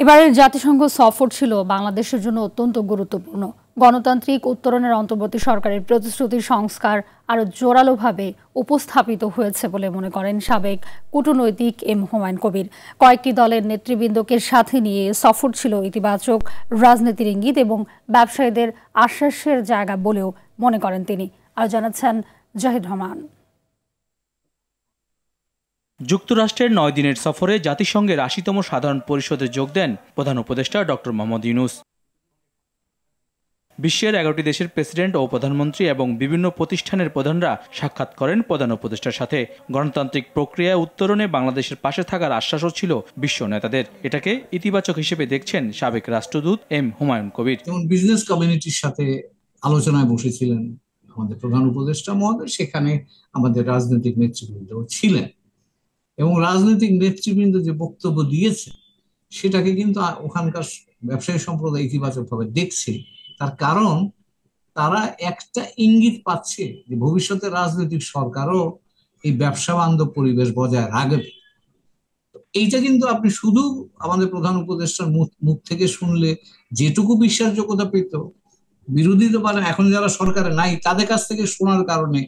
এবারের জাতিসংঘ সফর ছিল বাংলাদেশের জন্য অত্যন্ত গুরুত্বপূর্ণ। গণতান্ত্রিক উত্তরণের অন্তর্বর্তী সরকারের প্রতিশ্রুতি সংস্কার আরও জোরালোভাবে উপস্থাপিত হয়েছে বলে মনে করেন সাবেক কূটনৈতিক এম হুমায়ুন কবির। কয়েকটি দলের নেতৃবৃন্দকে সাথে নিয়ে সফর ছিল ইতিবাচক রাজনীতির ইঙ্গিত এবং ব্যবসায়ীদের আশ্বাসের জায়গা বলেও মনে করেন তিনি। আর জানাচ্ছেন জাহিদ রহমান। যুক্তরাষ্ট্রের 9 দিনের সফরে জাতিসংঘের 80তম সাধারণ পরিষদে যোগ দেন প্রধান উপদেষ্টা ডক্টর মোহাম্মদ ইউনূস। বিশ্বের 11টি দেশের প্রেসিডেন্ট ও প্রধানমন্ত্রী এবং বিভিন্ন প্রতিষ্ঠানের প্রধানরা সাক্ষাৎ করেন প্রধান উপদেষ্টার সাথে। গণতান্ত্রিক প্রক্রিয়া উত্তরণে বাংলাদেশের পাশে থাকার আশ্বাসও ছিল বিশ্ব নেতাদের। এটাকে ইতিবাচক হিসেবে দেখছেন সাবেক রাষ্ট্রদূত এম হুমায়ুন কবির। যেমন বিজনেস কমিউনিটির সাথে আলোচনায় বসেছিলেন আমাদের প্রধান উপদেষ্টা মহোদয়, সেখানে আমাদের রাজনৈতিক নেতৃবৃন্দ ছিলেন এবং রাজনৈতিক নেতৃবৃন্দ যে বক্তব্য দিয়েছে সেটাকে কিন্তু ওখানকার ব্যবসায়ী সম্প্রদায় ইতিবাচকভাবে দেখছে। তার কারণ তারা একটা ইঙ্গিত পাচ্ছে যে ভবিষ্যতে রাজনৈতিক সরকারও এই ব্যবসা বান্ধব পরিবেশ বজায় রাখবে। এইটা কিন্তু আপনি শুধু আমাদের প্রধান উপদেষ্টার মুখ থেকে শুনলে যেটুকু বিশ্বাসযোগ্যতা পেত, বিরোধী তো পারেন এখন যারা সরকারে নাই তাদের কাছ থেকে শোনার কারণে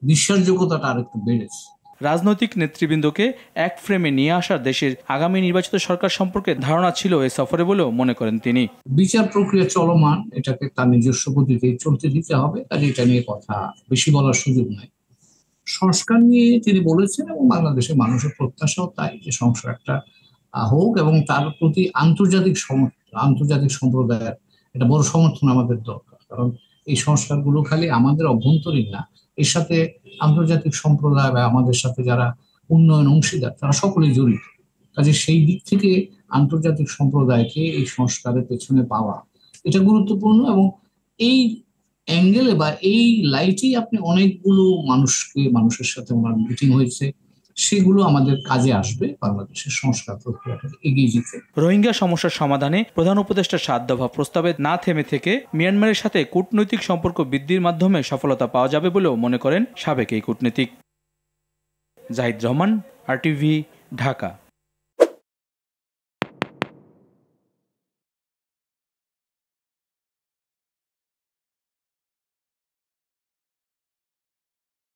বিশ্বাসযোগ্যতাটা আরেকটু বেড়েছে। রাজনৈতিক নেতৃবৃন্দকে এক ফ্রেমে নিয়ে আসার দেশের আগামী নির্বাচিত সরকার সম্পর্কে ধারণা ছিল এই সফরে বলেও মনে করেন তিনি। বিচার প্রক্রিয়া চলমান, এটাকে তার নিজস্ব গতিতে চলতে দিতে হবে, কাজে এটা নিয়ে কথা বেশি বলার সুযোগ নাই। সংস্কার নিয়ে তিনি বলেছেন এবং বাংলাদেশের মানুষের প্রত্যাশাও তাই যে সংস্কারটা হোক এবং তার প্রতি আন্তর্জাতিক সম্প্রদায়ের একটা বড় সমর্থন আমাদের দরকার। কারণ এই সংস্কারগুলো খালি আমাদের অভ্যন্তরীণ না, এর সাথে আন্তর্জাতিক সম্প্রদায় বা আমাদের সাথে যারা উন্নয়ন অংশীদার তারা সকলেই জড়িত। কাজে সেই দিক থেকে আন্তর্জাতিক সম্প্রদায়কে এই সংস্কারের পেছনে পাওয়া এটা গুরুত্বপূর্ণ এবং এই অ্যাঙ্গেলে বা এই লাইটেই আপনি অনেকগুলো মানুষের সাথে ওনার মিটিং হয়েছে, সেগুলো আমাদের কাজে আসবে বাংলাদেশের সংস্কার প্রক্রিয়াটা এগিয়ে যেতে। রোহিঙ্গা সমস্যার সমাধানে প্রধান উপদেষ্টার 7 দফা প্রস্তাবে না থেমে থেকে মিয়ানমারের সাথে কূটনৈতিক সম্পর্ক বৃদ্ধির মাধ্যমে সফলতা পাওয়া যাবে বলেও মনে করেন সাবেক এই কূটনীতিক। জাহিদ রহমান, RTV, ঢাকা।